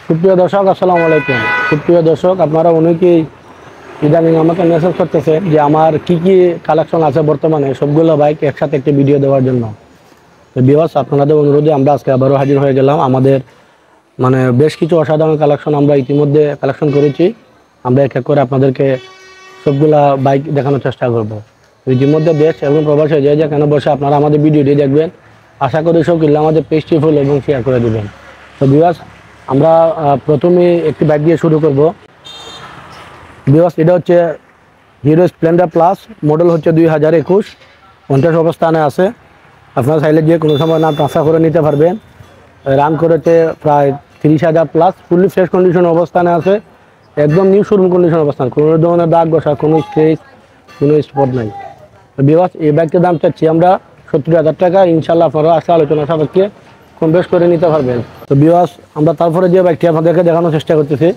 সুপ্রিয় দর্শক আসসালামু আলাইকুম। সুপ্রিয় দর্শক, আপনারা অনেকেই ইদানিং আমাকে মেসেজ করতেছে যে আমার কি কি কালেকশন আছে বর্তমানে সবগুলো বাইক একসাথে একটি ভিডিও দেওয়ার জন্য। তো ভিউয়ার্স, আপনাদের অনুরোধে আমরা আজকে আবারও হাজির হয়ে গেলাম। আমাদের বেশ কিছু অসাধারণ কালেকশন আমরা ইতিমধ্যে কালেকশন করেছি। আমরা এক এক করে আপনাদেরকে সবগুলা বাইক দেখানোর চেষ্টা করব। ইতিমধ্যে দেশ এবং প্রবাসে যে যেখানে বসে আপনারা আমাদের ভিডিওটি দেখবেন, আশা করি সব কিনলে আমাদের পেজটি ফুল এবং শেয়ার করে দেবেন। তো ভিউয়ার্স, আমরা প্রথমে একটি বাইক দিয়ে শুরু করব। ভিউয়ার্স, এটা হচ্ছে হিরো স্প্লেন্ডার প্লাস, মডেল হচ্ছে 2021, 50 অবস্থানে আছে। আপনারা চাইলে যে কোনো সময় নাম ট্রান্সফার করে নিতে পারবেন। রান করেছে প্রায় 30,000 প্লাস, ফুললি ফ্রেশ কন্ডিশন অবস্থানে আছে, একদম নিউ শোরুম কন্ডিশন অবস্থান, কোনো ধরনের দাগ বসা, কোনো স্ক্রেচ, কোনো স্পট নাই। ভিউয়ার্স, এই বাইকটির দাম চাচ্ছি আমরা 70,000 টাকা। ইনশাল্লাহ আপনারা আসলে আলোচনা সাপেক্ষে কম বেশ করে নিতে পারবেন। তো ভিউয়ার্স, আমরা তারপরে যে বাইকটি আপনাদেরকে দেখানোর চেষ্টা করতেছি,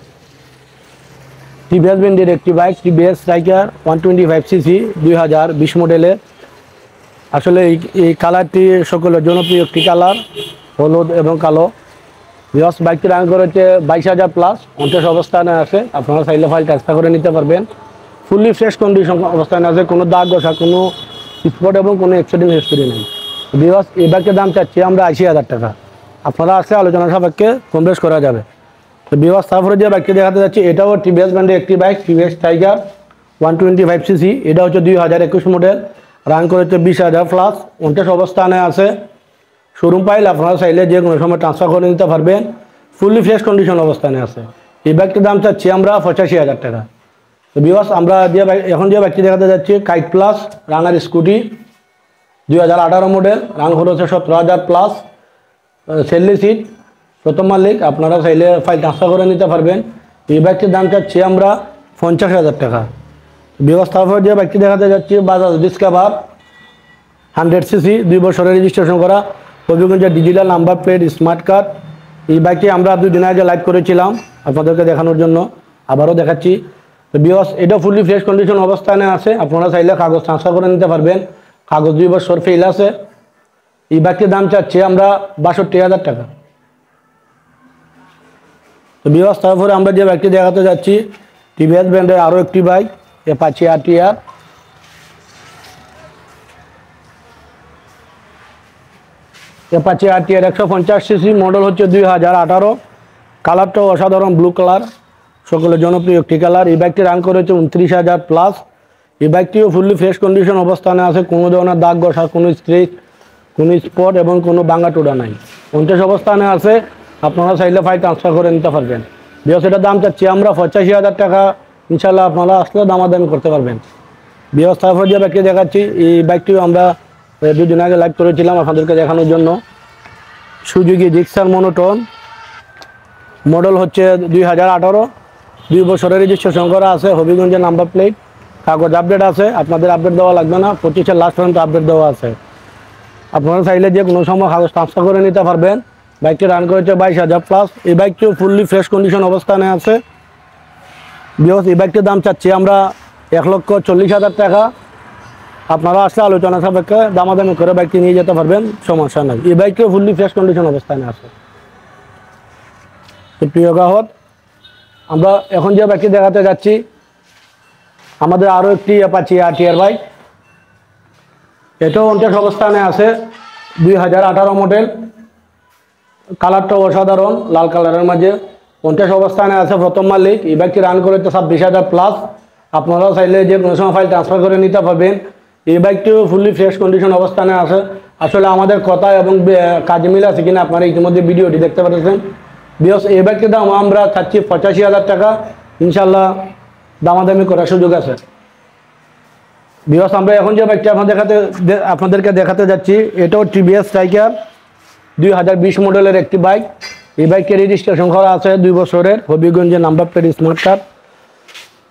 টিভিএস ব্র্যান্ডের একটি বাইক, টিভিএস স্ট্রাইকার 125cc 2020 মডেলের। আসলে এই কালারটি সকলের জনপ্রিয় একটি কালার, হলুদ এবং কালো। ভিউয়ার্স, বাইকটি রান করেছে 22,000 প্লাস, 50 অবস্থানে আছে। আপনারা চাইলে ফাইল ট্রান্সফার করে নিতে পারবেন। ফুললি ফ্রেশ কন্ডিশন অবস্থানে আছে, কোনো দাগ বসা, কোনো স্পট এবং কোনো অ্যাক্সিডেন্ট হিস্টরি নেই। ভিউয়ার্স, এই বাইকের দাম চাচ্ছি আমরা 80,000 টাকা। আপনারা আসলে আলোচনা সাপেক্ষে কম বেশ করা যাবে। তো ভিউয়ার্স, তারপরে যে বাইকটি দেখাতে যাচ্ছি, এটাও টিভিএস ব্র্যান্ডের একটি বাইক, টিভিএস টাইগার 125cc। এটা হচ্ছে 2021 মডেল, রান করেছে 20,000 প্লাস, 50 অবস্থানে আছে। শোরুম পাইলে আপনারা চাইলে যে কোনো সময় ট্রান্সফার করে নিতে পারবেন। ফুললি ফ্রেশ কন্ডিশন অবস্থানে আছে। এই বাইকটির দাম চাচ্ছি আমরা 85,000 টাকা। তো ভিউয়ার্স, আমরা এখন যে বাইকটি দেখাতে যাচ্ছি, kite plus Runner scooty 2018 model, run করেছে 17,000 প্লাস, সেললি সিট, প্রথম মালিক। আপনারা চাইলে ফাইল ট্রান্সফার করে নিতে পারবেন। এই বাইকটির দাম চাচ্ছি আমরা 50,000 টাকা। ব্যবস্থার পর যে বাইকটি দেখাতে যাচ্ছি, বাজাজ ডিসকভার 100cc, 2 বছরের রেজিস্ট্রেশন করা, হবিগঞ্জের digital number plate, smart card. এই বাইকটি আমরা 2 দিন আগে লাইভ করেছিলাম আপনাদেরকে দেখানোর জন্য, আবারও দেখাচ্ছি। তো ভিউয়ার্স, এটা ফুললি ফ্রেশ কন্ডিশন অবস্থানে আছে। আপনারা চাইলে কাগজ ট্রান্সফার করে নিতে পারবেন। কাগজ 2 বছর ফেল আছে। এই বাইকটির দাম চাচ্ছি আমরা 62,000 টাকা। তো ভিউয়ার্স, তারপরে আমরা যে বাইকটি দেখাতে যাচ্ছি, টিভিএস ব্র্যান্ডের আরও একটি bike, Apache RTR. Apache RTR 150cc, model হচ্ছে 2018, কালারটাও অসাধারণ ব্লু কালার, সকলের জনপ্রিয় একটি কালার। এই বাইকটি রান করেছে 29,000 প্লাস। এই বাইকটিও ফুললি ফ্রেশ কন্ডিশন অবস্থানে আছে, কোনো ধরনের দাগ বসা, কোনো স্ক্রেচ, কোনো স্পট এবং কোনো ভাঙা টোড়া নাই, 50 অবস্থানে আছে। আপনারা চাইলে ফাইল ট্রান্সফার করে নিতে পারবেন। বিকজ এটার দাম চাচ্ছি আমরা 85,000 টাকা। ইনশাল্লাহ আপনারা আসলে দামাদামি করতে পারবেন। ব্যবস্থা করে যে বাইকটি দেখাচ্ছি, এই বাইকটিও আমরা 2 দিন আগে লাইভ করেছিলাম আপনাদেরকে দেখানোর জন্য। সুজুকি জিক্সার মনোটন, মডেল হচ্ছে 2018, 2 বছরের রেজিস্ট্রেশন করা আছে, হবিগঞ্জের নাম্বার প্লেট, কাগজ আপডেট আছে। আপনাদের আপডেট দেওয়া লাগবে না, 25-এর লাস্ট পর্যন্ত আপডেট দেওয়া আছে। আপনারা চাইলে যে কোনো সময় কাগজ ট্রান্সফার করে নিতে পারবেন। বাইকটি রান করেছে 22,000 প্লাস। এই বাইকটিও ফুললি ফ্রেশ কন্ডিশন অবস্থানে আছে। বিকজ এই বাইকটির দাম চাচ্ছি আমরা 1,40,000 টাকা। আপনারা আসলে আলোচনা সাপেক্ষে দামাদামি করে বাইকটি নিয়ে যেতে পারবেন, সমস্যা নাই। এই বাইকটিও ফুললি ফ্রেশ কন্ডিশন অবস্থানে আছে। তো প্রিয় গ্রাহক, আমরা এখন যে বাইকটি দেখাতে যাচ্ছি, আমাদের আরও একটি অ্যাপাচি আরটিআর বাইক, এটাও 50 অবস্থানে আছে, 2018 মডেল, কালারটাও অসাধারণ, লাল কালারের মাঝে, 50 অবস্থানে আছে, প্রথম মালিক। এই বাইকটি রান করেছে 26,000 প্লাস। আপনারাও চাইলে যে কোনো সময় ফাইল ট্রান্সফার করে নিতে পারবেন। এই বাইকটিও ফুললি ফ্রেশ কন্ডিশন অবস্থানে আছে। আসলে আমাদের কথা এবং কাজে মিল আছে কিনা আপনারা ইতিমধ্যে ভিডিওটি দেখতে পাচ্ছেন। বিকজ এই বাইকটির দাম আমরা চাচ্ছি 85,000 টাকা। ইনশাল্লাহ দামাদামি করার সুযোগ আছে। বিকজ আমরা এখন যে বাইকটি আপনাদেরকে দেখাতে যাচ্ছি, এটাও টিভিএস স্ট্রাইকার 2020 মডেলের একটি বাইক। এই বাইককে রেজিস্ট্রেশন করা আছে 2 বছরের, হবিগঞ্জের নাম্বার প্লেট, স্মার্ট কার্ড,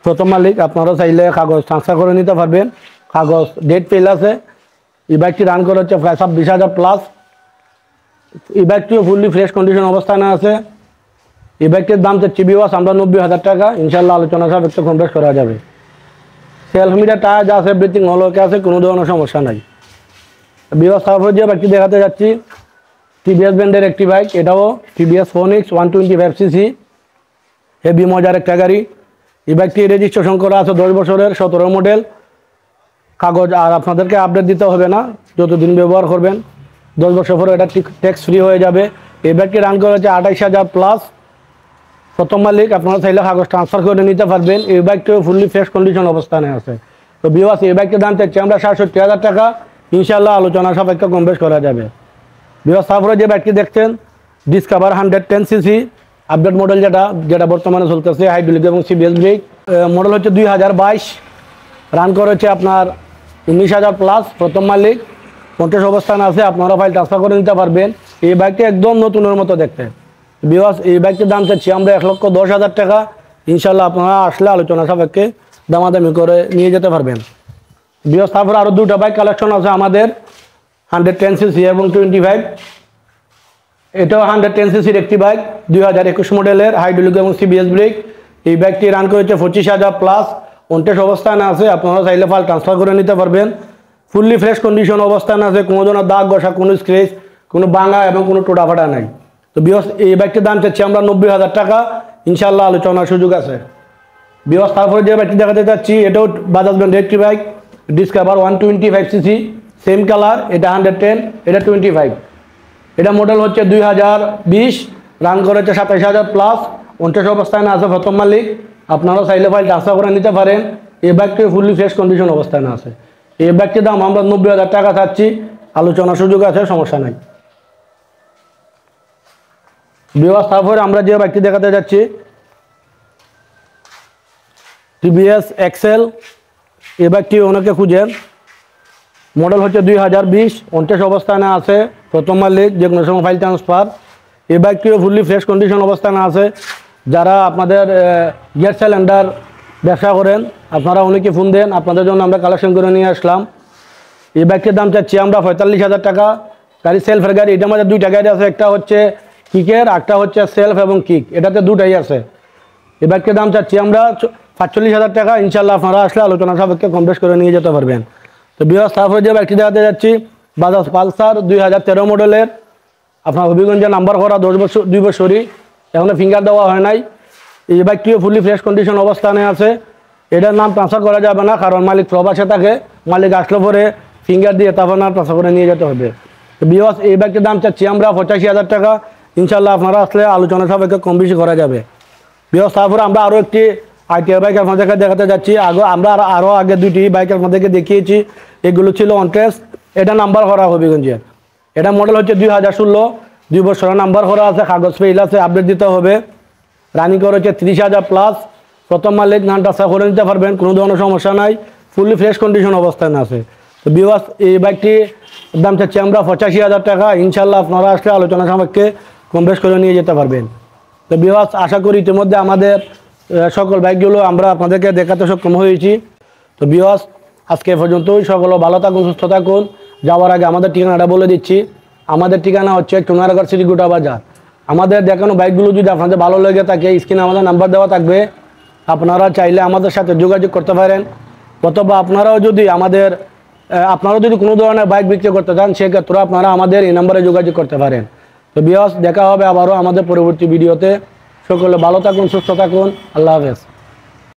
প্রথম মালিক। আপনারা চাইলে কাগজ ট্রান্সফার করে নিতে পারবেন। কাগজ ডেট ফেল আছে। এই বাইকটি রান করা হচ্ছে প্রায় 26,000 প্লাস। এই বাইকটিও ফুললি ফ্রেশ কন্ডিশন অবস্থানে আছে। এই বাইকটির দাম চাচ্ছি ভিউয়ার্স আমরা 90,000 টাকা। ইনশাল্লাহ আলোচনা সাপেক্ষে কম বেশ করা যাবে। সেলফ মিডিয়া টায়ার যা আছে এভরিথিং অল ওকে আছে, কোনো ধরনের সমস্যা নাই। ভিউয়ার্স, তারপর যে বাইকটি দেখাতে যাচ্ছি, টিভিএস ব্র্যান্ডের একটি বাইক, এটাও টিভিএস ফোনিক্স 125cc, হেভি মজার একটা গাড়ি। এই বাইকটি রেজিস্ট্রেশন করা আছে 10 বছরের, 17 মডেল কাগজ। আর আপনাদেরকে আপডেট দিতে হবে না, যতদিন ব্যবহার করবেন 10 বছর পরে এটা ট্যাক্স ফ্রি হয়ে যাবে। এই বাইকটি রান করা হচ্ছে 28,000 প্লাস। প্রথম মালিক, আপনারা চাইলে কাগজ ট্রান্সফার করে নিতে পারবেন। এই বাইকটিও ফুললি ফ্রেশ কন্ডিশন অবস্থানে আছে। তো ভিউয়ার্স, এই বাইকটির দাম চাচ্ছি আমরা 67,000 টাকা। ইনশাআল্লাহ আলোচনা সাপেক্ষে কম বেশ করা যাবে। ভিউয়ার্স, তারপরে যে বাইকটি দেখছেন ডিসকভার 110cc আপডেট মডেল, যেটা বর্তমানে চলতেছে, হাইড্রোলিক এবং সিবিএস ব্রেক। মডেল হচ্ছে 2022, রান করেছে আপনার 19,000 প্লাস। প্রথম মালিক, 50 অবস্থানে আছে। আপনারা ফাইল ট্রান্সফার করে নিতে পারবেন। এই বাইকটি একদম নতুনের মতো দেখতে। ভিউয়ার্স, এই বাইকটির দাম চাচ্ছি আমরা 1,10,000 টাকা। ইনশাআল্লাহ আপনারা আসলে আলোচনা সাপেক্ষে দামাদামি করে নিয়ে যেতে পারবেন। ভিউয়ার্স, তারপরে আরও দুটা বাইক কালেকশন আছে আমাদের, 110cc এবং 25। এটাও 110cc একটি বাইক, 2021 মডেলের, হাইড্রোলিক এবং সিবিএস ব্রেক। এই বাইকটি রান করেছে 25,000 প্লাস, 50 অবস্থানে আছে। আপনারা চাইলে ফাইল ট্রান্সফার করে নিতে পারবেন। ফুললি ফ্রেশ কন্ডিশন অবস্থানে আছে, কোনো ধরনের দাগ ঘষা, কোনো স্ক্রেচ, কোনো ভাঙা এবং কোনো টোটা ফাটা নাই। তো ভিউয়ার্স, এই বাইকটির দাম চাচ্ছি আমরা 90,000 টাকা। ইনশাআল্লাহ আলোচনার সুযোগ আছে। ভিউয়ার্স, তারপরে যে বাইকটি দেখাতে চাচ্ছি এটাও বাজাজ ব্র্যান্ডের একটি bike, discover 125cc, same colour. এটা 110, এটা 25। এটা মডেল হচ্ছে 2020, রান করেছে 27,000 প্লাস, 50 অবস্থানে আছে। প্রথম মালিক, আপনারা চাইলে ফাইল ট্রান্সফার করে নিতে পারেন। এই বাইকটি ফুললি ফ্রেশ কন্ডিশন অবস্থানে আছে। এই বাইকটির দাম আমরা 90,000 টাকা চাচ্ছি, আলোচনার সুযোগ আছে, সমস্যা নাই। ভিউয়ার্স, তারপরে আমরা যে বাইকটি দেখাতে যাচ্ছি টিভিএস এক্সেল। এই বাইকটি অনেকে খুঁজেন। মডেল হচ্ছে 2020, 50 অবস্থানে আছে। প্রথম মালিক, যে কোনো সময় ফাইল ট্রান্সফার। এই বাইকটিও ফুললি ফ্রেশ কন্ডিশন অবস্থানে আছে। যারা আপনাদের গ্যাস সিলিন্ডার ব্যবসা করেন, আপনারা অনেকে ফোন দেন, আপনাদের জন্য আমরা কালেকশন করে নিয়ে আসলাম। এই বাইকটির দাম চাচ্ছি আমরা 45,000 টাকা। গাড়ি সেলফের গাড়ি। এটার মধ্যে দুইটা গাড়ি আছে, একটা হচ্ছে কিকের, একটা হচ্ছে সেলফ এবং কিক, এটাতে দুটাই আছে। এই বাইকটির দাম চাচ্ছি আমরা 45,000 টাকা। ইনশাআল্লাহ আপনারা আসলে আলোচনা সাপেক্ষে কম বেশ করে নিয়ে যেতে পারবেন। তো ভিউয়ার্স, তারপরে যে বাইকটি দেখাতে যাচ্ছি বাজাজ পালসার 2013 মডেলের, আপনার হবিগঞ্জে নাম্বার করা, 2 বছরই, এখনো ফিঙ্গার দেওয়া হয় নাই। এই বাইকটিও ফুললি ফ্রেশ কন্ডিশন অবস্থানে আছে। এটার নাম ট্রান্সফার করা যাবে না, কারণ মালিক প্রবাসে থাকে। মালিক আসলে পরে ফিঙ্গার দিয়ে তারপর নাম ট্রান্সফার করে নিয়ে যেতে হবে। তো ভিউয়ার্স, এই বাইকটির দাম চাচ্ছি আমরা 85,000 টাকা। ইনশাআল্লাহ আপনারা আসলে আলোচনা সাপেক্ষে কম বেশি করা যাবে। ভিউয়ার্স, তারপরে আমরা আরও একটি আইটিআর বাইক আপনাদেরকে দেখাতে যাচ্ছি। আমরা আরও আগে দুটি বাইক আপনাদেরকে দেখিয়েছি, এগুলো ছিল অনটেস্ট। এটা নাম্বার করা হবিগঞ্জের। এটা মডেল হচ্ছে 2016, 2 বছরের নাম্বার করা আছে, কাগজ ফাইল আছে, আপডেট দিতে হবে। রানিং করা হচ্ছে 30,000 প্লাস। প্রথম মালিক, নাম ট্রান্সফার করে নিতে পারবেন, কোনো ধরনের সমস্যা নাই। ফুললি ফ্রেশ কন্ডিশন অবস্থানে আছে। তো ভিউয়ার্স, এই বাইকটি দাম চাচ্ছি আমরা 85,000 টাকা। ইনশাআল্লাহ আপনারা আসলে আলোচনা সাপেক্ষে কম বেশ করে নিয়ে যেতে পারবেন। তো ভিউয়ার্স, আশা করি ইতিমধ্যে আমাদের সকল বাইকগুলো আমরা আপনাদেরকে দেখাতে সক্ষম হয়েছি। তো ভিউয়ার্স, আজকে পর্যন্তই। সকলে ভালো থাকুন, সুস্থ থাকুন। যাওয়ার আগে আমাদের ঠিকানাটা বলে দিচ্ছি। আমাদের ঠিকানা হচ্ছে টুনারগড় সিটি গোটা বাজার। আমাদের দেখানো বাইকগুলো যদি আপনাদের ভালো লেগে থাকে, স্ক্রিনে আমাদের নাম্বার দেওয়া থাকবে, আপনারা চাইলে আমাদের সাথে যোগাযোগ করতে পারেন। অথবা আপনারাও যদি কোনো ধরনের বাইক বিক্রি করতে চান, সেক্ষেত্রে আপনারা আমাদের এই নাম্বারে যোগাযোগ করতে পারেন। তো ভিউয়ার্স, দেখা হবে আবারও আমাদের পরবর্তী ভিডিওতে। সকলে ভালো থাকুন, সুস্থ থাকুন। আল্লাহ হাফেজ।